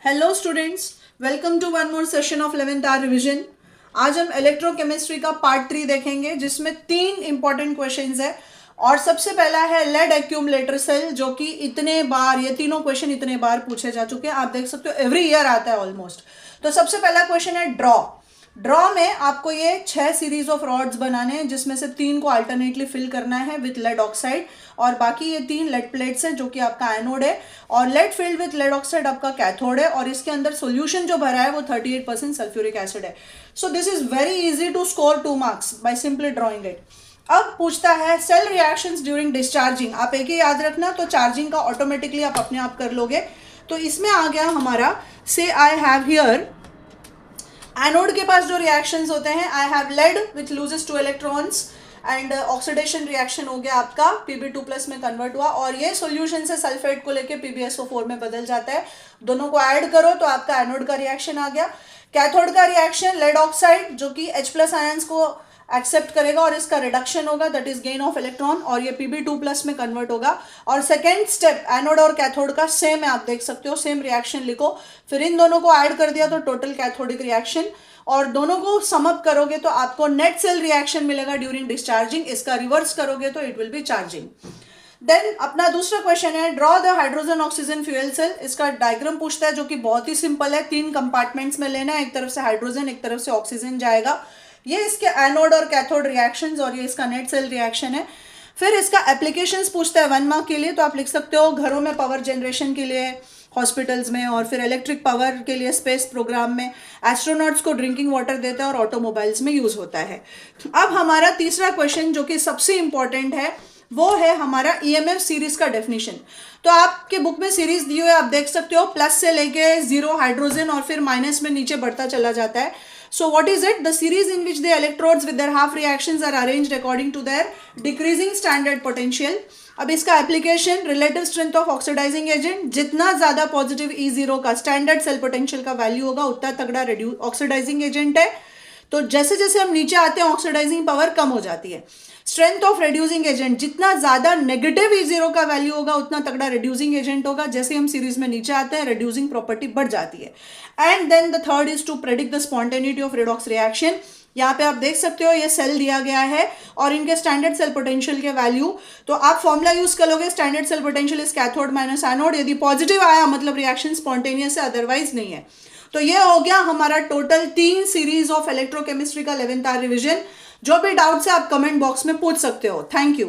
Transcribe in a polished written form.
Hello students, welcome to one more session of 11th आर revision. आज हम electrochemistry का पार्ट 3 देखेंगे जिसमें 3 इंपॉर्टेंट क्वेश्चंस है। और सबसे पहला है लेड एक्यूमुलेटर सेल, जो कि इतने बार ये तीनों क्वेश्चन इतने बार पूछे जा चुके हैं, आप देख सकते हो एवरी ईयर आता है ऑलमोस्ट। तो सबसे पहला क्वेश्चन है ड्रॉ। ड्रॉ में आपको ये 6 सीरीज ऑफ रॉड्स बनाने हैं जिसमें से 3 को अल्टरनेटली फिल करना है विथ लेड ऑक्साइड, और बाकी ये 3 लेड प्लेट्स हैं जो कि आपका एनोड है, और lead filled with lead oxide आपका कैथोड है, और इसके अंदर सॉल्यूशन जो भरा है वो 38% सल्फ्यूरिक एसिड है। So this is very easy to score 2 marks by simply drawing it. अब पूछता है सेल रिएक्शंस ड्यूरिंग डिस्चार्जिंग। आप एक ही याद रखना, तो चार्जिंग का ऑटोमेटिकली आप अपने आप कर लोगे। तो इसमें आ गया हमारा से आई हैव हियर एनोड के पास जो रिएक्शंस होते हैं, I have led which loses 2 electrons and oxidation reaction हो गया आपका Pb2+ में कन्वर्ट हुआ, और ये सॉल्यूशन से सल्फेट को लेके PbSO4 में बदल जाता है। दोनों को ऐड करो तो आपका एनोड का रिएक्शन आ गया। कैथोड का रिएक्शन लेड ऑक्साइड जो कि H+ आयंस को एक्सेप्ट करेगा और इसका रिडक्शन होगा, that is gain of electron, और ये Pb2+ में कन्वर्ट होगा। और सेकेंड स्टेप एनोड और कैथोड का सेम है, आप देख सकते हो, सेम रिएक्शन लिखो। फिर इन दोनों को ऐड कर दिया तो टोटल कैथोडिक रिएक्शन, और दोनों को समअप करोगे तो आपको नेट सेल रिएक्शन मिलेगा ड्यूरिंग डिस्चार्जिंग। इसका रिवर्स करोगे तो it will be charging. Then अपना दूसरा क्वेश्चन है draw the hydrogen oxygen fuel cell. इसका डायग्राम पूछता है जो कि बहुत ही सिंपल है। 3 कंपार्टमेंट्स में लेना है, एक तरफ से हाइड्रोजन एक तरफ से ऑक्सीजन जाएगा। ये इसके एनोड और कैथोड रिएक्शंस, और ये इसका नेट सेल रिएक्शन है। फिर इसका एप्लीकेशंस पूछता है 1 मार्क के लिए, तो आप लिख सकते हो घरों में पावर जनरेशन के लिए, हॉस्पिटल्स में, और फिर इलेक्ट्रिक पावर के लिए स्पेस प्रोग्राम में, एस्ट्रोनॉट्स को ड्रिंकिंग वाटर देता है, और ऑटोमोबाइल्स में यूज होता है। अब हमारा तीसरा क्वेश्चन जो कि सबसे इंपॉर्टेंट है वो है हमारा EMF सीरीज का डेफिनेशन। तो आपके बुक में सीरीज दी हुई है, आप देख सकते हो, प्लस से लेके 0 हाइड्रोजन और फिर माइनस में नीचे बढ़ता चला जाता है। So what is it? The series in which the electrodes with their half reactions are arranged according to their decreasing standard potential. अब इसका application relative strength of oxidizing agent, जितना ज्यादा पॉजिटिव E0 का स्टैंडर्ड सेल पोटेंशियल का value होगा उतना तगड़ा oxidising agent है। तो जैसे जैसे हम नीचे आते हैं ऑक्सीडाइजिंग पावर कम हो जाती है। स्ट्रेंथ ऑफ रिड्यूसिंग एजेंट, जितना ज्यादा नेगेटिव E0 का वैल्यू होगा उतना तगड़ा रिड्यूसिंग एजेंट होगा। जैसे हम सीरीज में नीचे आते हैं रिड्यूसिंग प्रॉपर्टी बढ़ जाती है। And then the third is to predict the spontaneity of redox reaction. यहाँ पे आप देख सकते हो ये सेल दिया गया है और इनके स्टैंडर्ड सेल पोटेंशियल के वैल्यू, तो आप फॉर्मूला यूज करोगे standard cell potential is cathode minus anode. यदि पॉजिटिव आया मतलब रिएक्शन स्पॉन्टेनियस है, अदरवाइज नहीं है। तो ये हो गया हमारा टोटल 3 सीरीज ऑफ इलेक्ट्रोकेमिस्ट्री का 11th आर रिविजन। जो भी डाउट्स है आप कमेंट बॉक्स में पूछ सकते हो। Thank you.